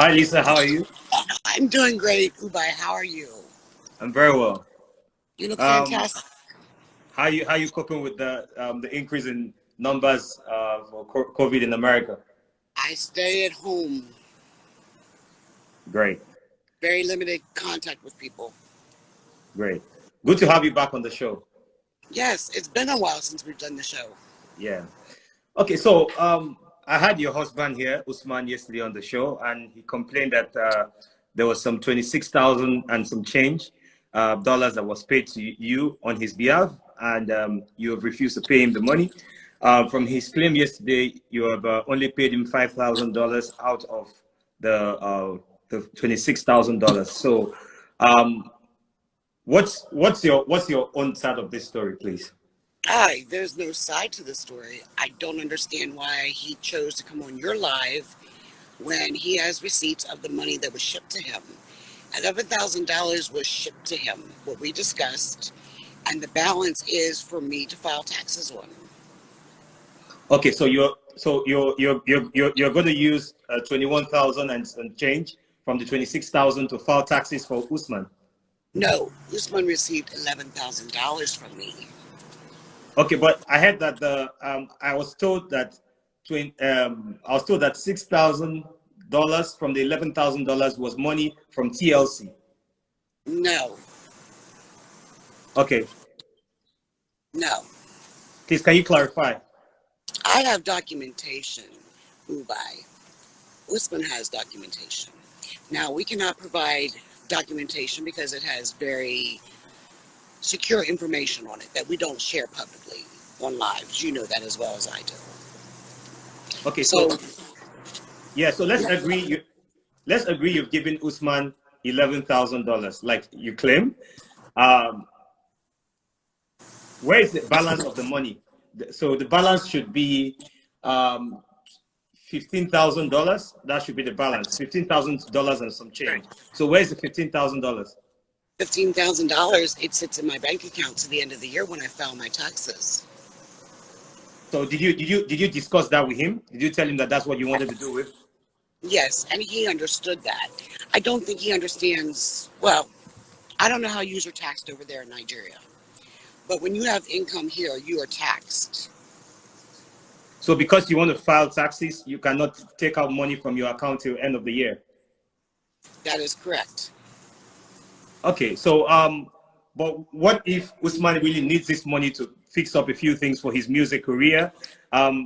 Hi, Lisa. How are you? I'm doing great, Ubai. How are you? I'm very well. You look Um, fantastic. how you coping with the increase in numbers for COVID in America? I stay at home, Great, very limited contact with people. great. Good to have you back on the show. Yes, it's been a while since we've done the show. Yeah. Okay. I had your husband here, Usman, yesterday on the show, and he complained that there was some 26,000 and some change dollars that was paid to you on his behalf, and you have refused to pay him the money. From his claim yesterday, you have only paid him $5,000 out of the $26,000. So, um, what's your own side of this story, please? There's no side to the story. I don't understand why he chose to come on your live when he has receipts of the money that was shipped to him. $11,000 was shipped to him, what we discussed, and the balance is for me to file taxes on. Okay, so you're going to use 21,000 and change from the 26,000 to file taxes for Usman. No, Usman received $11,000 from me. Okay, but I heard that the I was told that $6,000 from the $11,000 was money from TLC. No, Okay, no. please can you clarify? I have documentation, Ubai. Usman has documentation. Now, we cannot provide documentation because it has very secure information on it that we don't share publicly on lives. You know that as well as I do. Okay, So, so yeah, so let's yeah, agree you've given Usman $11,000 like you claim. Um, where is the balance of the money? So the balance should be um, $15,000. That should be the balance. $15,000 and some change. So where's the $15,000? $15,000, it sits in my bank account to the end of the year when I file my taxes. So did you discuss that with him? Did you tell him that that's what you wanted to do with? Yes, and he understood that. I don't think he understands, well, I don't know how yous are taxed over there in Nigeria. But when you have income here, you are taxed. So because you want to file taxes, you cannot take out money from your account till end of the year. That is correct. Okay, so but what if Usman really needs this money to fix up a few things for his music career?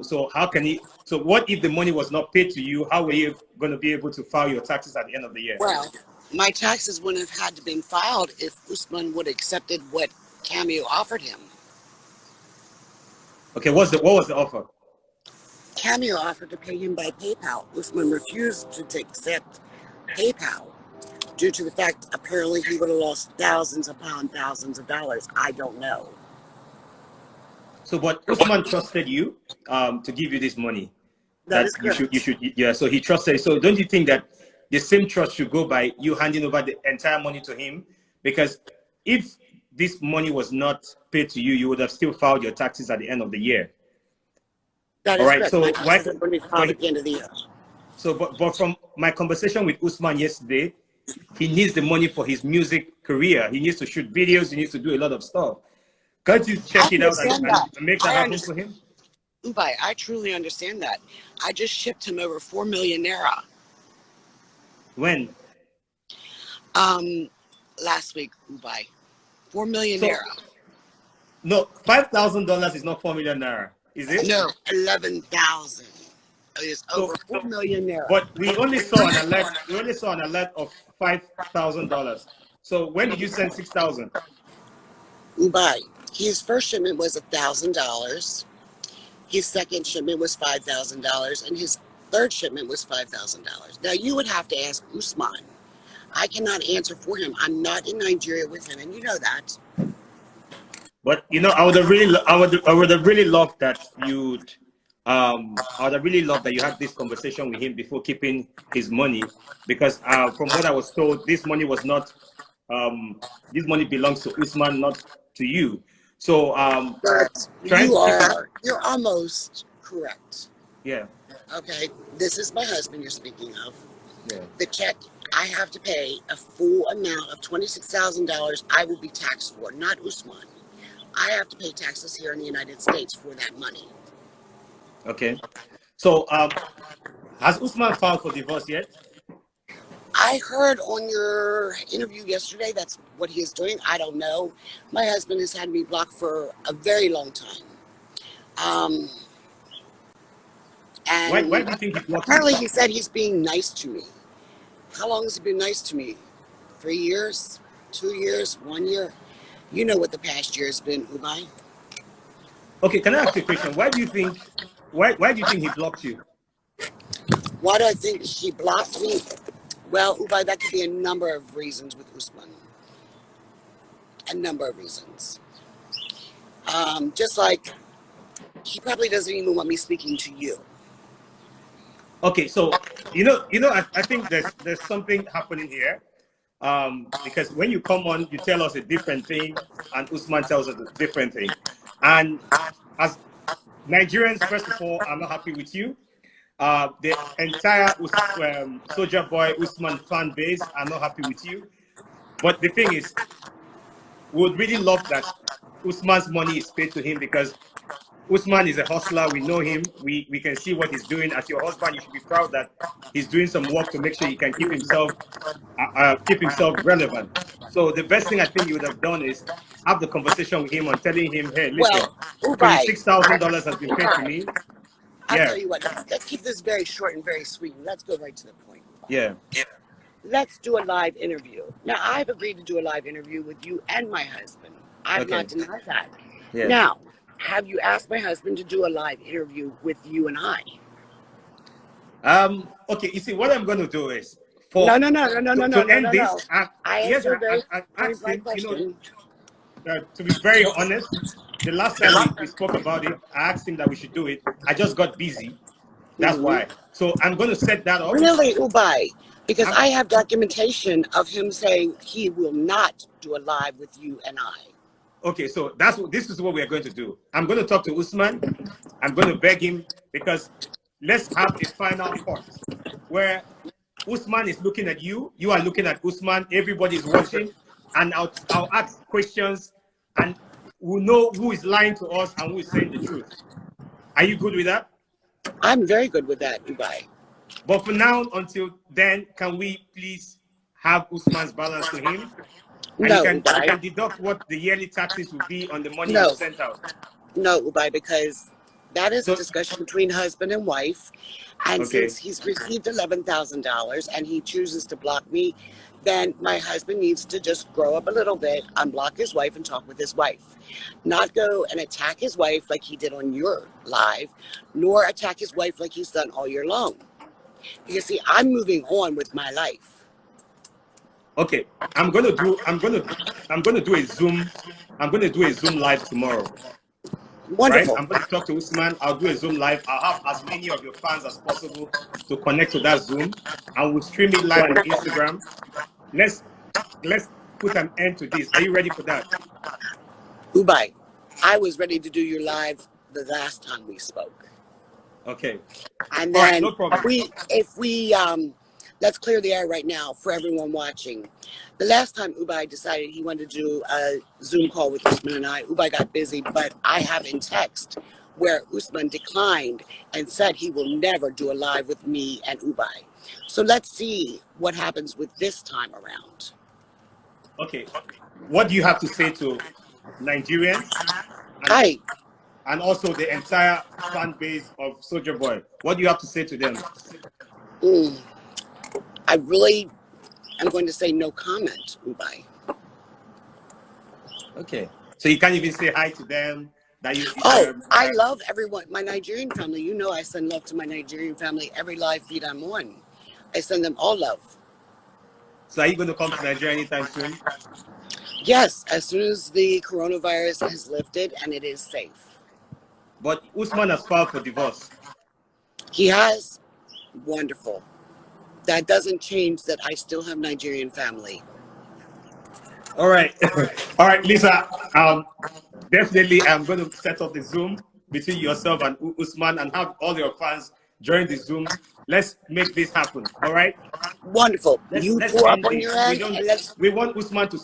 So how can he? So what if the money was not paid to you? How were you going to be able to file your taxes at the end of the year? Well, my taxes wouldn't have had to been filed if Usman would have accepted what Cameo offered him. Okay, what was the offer? Cameo offered to pay him by PayPal. Usman refused to accept PayPal due to the fact apparently he would have lost thousands upon thousands of dollars. I don't know. So, but Usman trusted you to give you this money. That That is you correct. should, yeah. So he trusted. So don't you think that the same trust should go by you handing over the entire money to him? Because if this money was not paid to you, you would have still filed your taxes at the end of the year. That All is right. correct. My So why? taxes are going to be filed But at the end of the year. so but from my conversation with Usman yesterday, he needs the money for his music career. He needs to shoot videos. He needs to do a lot of stuff. Can't you I check it out and, understand and that. make that I happen for understand. him? Ubai, I truly understand that. I just shipped him over 4 million naira When? um last week, Ubai. 4 million So naira. no, $5,000 is not 4 million naira, is it? No, 11,000. It's over So, 4 million naira. but we only saw an alert. We only saw an alert of $5,000. So when did you send 6,000? Ubai. His first shipment was $1,000. His second shipment was $5,000, and his third shipment was $5,000. Now you would have to ask Usman. I cannot answer for him. I'm not in Nigeria with him, and you know that. But I would have really loved that you'd, I would have really loved that you had this conversation with him before keeping his money, because from what I was told, this money belongs to Usman, not to you. So But trying to keep it, you're almost correct. yeah. Okay, this is my husband you're speaking of. Yeah. The check, I have to pay a full amount of $26,000 I will be taxed for, not Usman. I have to pay taxes here in the United States for that money. Okay. So, has Usman filed for divorce yet? I heard on your interview yesterday that's what he is doing. I don't know. My husband has had me blocked for a very long time. Um, Why and do you think he blocked you? apparently he said he's being nice to me. How long has he been nice to me? 3 years? 2 years? 1 year? You know what the past year has been, Ubai. Okay, can I ask you a question? Why do you think he blocked you? Why do I think he blocked me? Well, Ubai, that could be a number of reasons with Usman. A number of reasons. Just like he probably doesn't even want me speaking to you. Okay, so I think there's something happening here. Because when you come on, you tell us a different thing, and Usman tells us a different thing. And as Nigerians, first of all, I'm not happy with you. The entire Sojaboy Usman fan base are not happy with you. But the thing is, we would really love that Usman's money is paid to him, because Usman is a hustler. We know him. We can see what he's doing. As your husband, you should be proud that he's doing some work to make sure he can keep himself relevant. So the best thing I think you would have done is have the conversation with him and telling him, hey, listen, Well, Ubai, $26,000 has been paid to Ubai, me. I'll Yeah, tell you what, let's keep this very short and very sweet. And let's go right to the point. yeah. Let's do a live interview. Now, I've agreed to do a live interview with you and my husband. I've not Okay. denied that. Yeah. Now, have you asked my husband to do a live interview with you and I? Okay, you see, what I'm going to do is No, no, no, no, no, no, no, to no, end no, this. no. I Yes, answered a very I point asked blank him. question. To be very honest, the last time we spoke about it, I asked him that we should do it. I just got busy. That's Hmm. why. So I'm going to set that up. Really, Ubai? Because I'm, I have documentation of him saying he will not do a live with you and I. okay, so this is what we are going to do. I'm going to talk to Usman. I'm going to beg him, because let's have a final court where Usman is looking at you, you are looking at Usman, everybody is watching, and I'll ask questions, and we'll know who is lying to us and who is saying the truth. Are you good with that? I'm very good with that, Ubai. But for now, until then, can we please have Usman's balance to him? And No, we Ubai. can deduct what the yearly taxes will be on the money you No, sent out. no, Ubai, because that is a So, discussion between husband and wife. And since okay. he's received $11,000 and he chooses to block me, then my husband needs to just grow up a little bit, unblock his wife, and talk with his wife. Not go and attack his wife like he did on your live, nor attack his wife like he's done all year long. Because see, I'm moving on with my life. Okay. I'm gonna do a Zoom. I'm gonna do a Zoom live tomorrow. Right? Wonderful. I'm gonna talk to Usman. I'll do a Zoom live. I'll have as many of your fans as possible to connect to that Zoom, and we'll stream it live on Instagram. Let's let's put an end to this. Are you ready for that? Ubai, I was ready to do your live the last time we spoke. Okay. And All right, then no problem. if we let's clear the air right now for everyone watching. The last time Ubai decided he wanted to do a Zoom call with Usman and I, Ubai got busy, but I have in text where Usman declined and said he will never do a live with me and Ubai. So let's see what happens with this time around. Okay. What do you have to say to Nigerians and Hi. and also the entire fan base of Soldier Boy? What do you have to say to them? Mm, I really am going to say no comment, Ubai. Okay. So you can't even say hi to them. That you. Oh, I love everyone. My Nigerian family. You know I send love to my Nigerian family every live feed I'm on. I send them all love. So are you going to come to Nigeria anytime soon? Yes, as soon as the coronavirus is lifted and it is safe. But Usman has filed for divorce. He has. Wonderful. That doesn't change that I still have Nigerian family. All right. All right, Lisa. Definitely I'm going to set up the Zoom between yourself and Usman and have all your fans during the Zoom. Let's make this happen. All right. Wonderful. You Let's pour up end on your this. We end, don't. and let's. We want Usman to.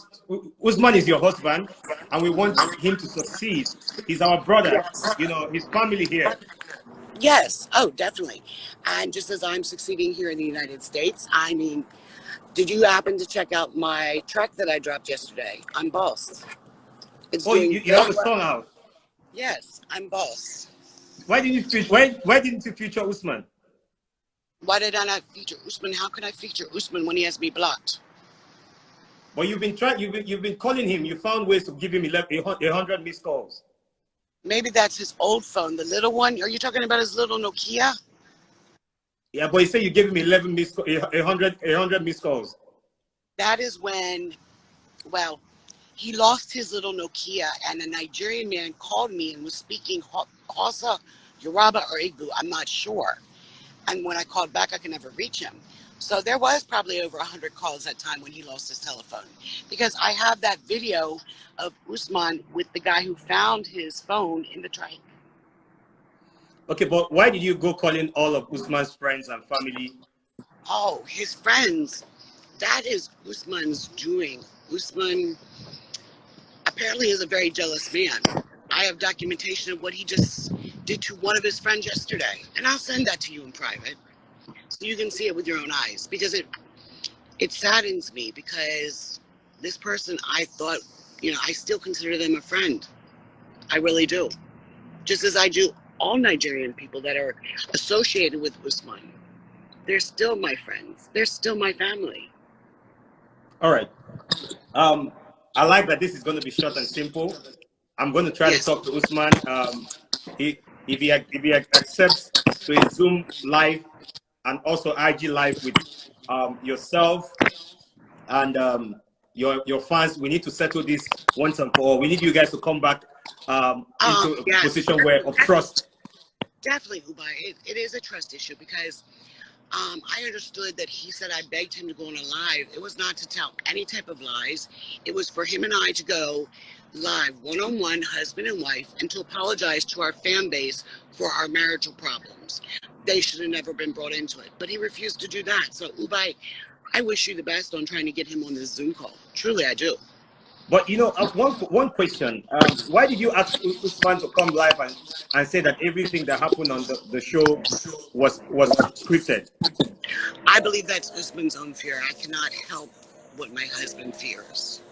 Usman is your husband, and we want him to succeed. He's our brother. Yes. You know, his family here. Yes. Oh, definitely. And just as I'm succeeding here in the United States, I mean, did you happen to check out my track that I dropped yesterday? I'm Boss. It's Oh, doing you have very a well. song out. Yes, I'm Boss. Why didn't you feature? Why didn't you feature Usman? Why did I not feature Usman? How can I feature Usman when he has me blocked? But you've been trying. You've been calling him. You found ways to give him 100 missed calls. Maybe that's his old phone, the little one. Are you talking about his little Nokia? Yeah, but you say you gave him 11 missed, 100 missed calls. That is when, well, he lost his little Nokia, and a Nigerian man called me and was speaking Hausa, Yoruba, or Igbo. I'm not sure. And when I called back, I could never reach him. So there was probably over 100 calls that time when he lost his telephone. Because I have that video of Usman with the guy who found his phone in the train. Okay, but why did you go calling all of Usman's friends and family? Oh, his friends. That is Usman's doing. Usman apparently is a very jealous man. I have documentation of what he just did to one of his friends yesterday. And I'll send that to you in private so you can see it with your own eyes. Because it saddens me, because this person, I thought, I still consider them a friend. I really do. Just as I do all Nigerian people that are associated with Usman. They're still my friends. They're still my family. All right. I like that this is going to be short and simple. I'm going to try to Yes. talk to Usman. If he accepts to a Zoom live and also IG live with yourself and your fans, we need to settle this once and for all. We need you guys to come back into a Yes. position where of trust. Definitely, Ubai. It is a trust issue, because I understood that he said I begged him to go on a live. It was not to tell any type of lies. It was for him and I to go live, one-on-one, husband and wife, and to apologize to our fan base for our marital problems. They should have never been brought into it. But he refused to do that. So, Ubai, I wish you the best on trying to get him on this Zoom call. Truly, I do. But one question: why did you ask Usman to come live and say that everything that happened on the show was scripted? I believe that's Usman's own fear. I cannot help what my husband fears.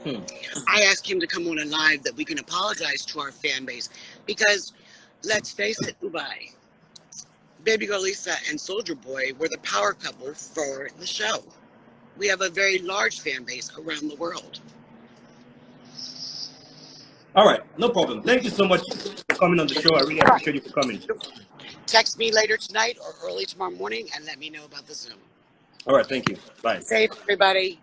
Hmm. I asked him to come on a live that we can apologize to our fan base, because let's face it, Ubai, Baby Girl Lisa and Sojaboy were the power couple for the show. We have a very large fan base around the world. All right, no problem. Thank you so much for coming on the show. I really appreciate you for coming. Text me later tonight or early tomorrow morning and let me know about the Zoom. All right, thank you. Bye. Safe, everybody.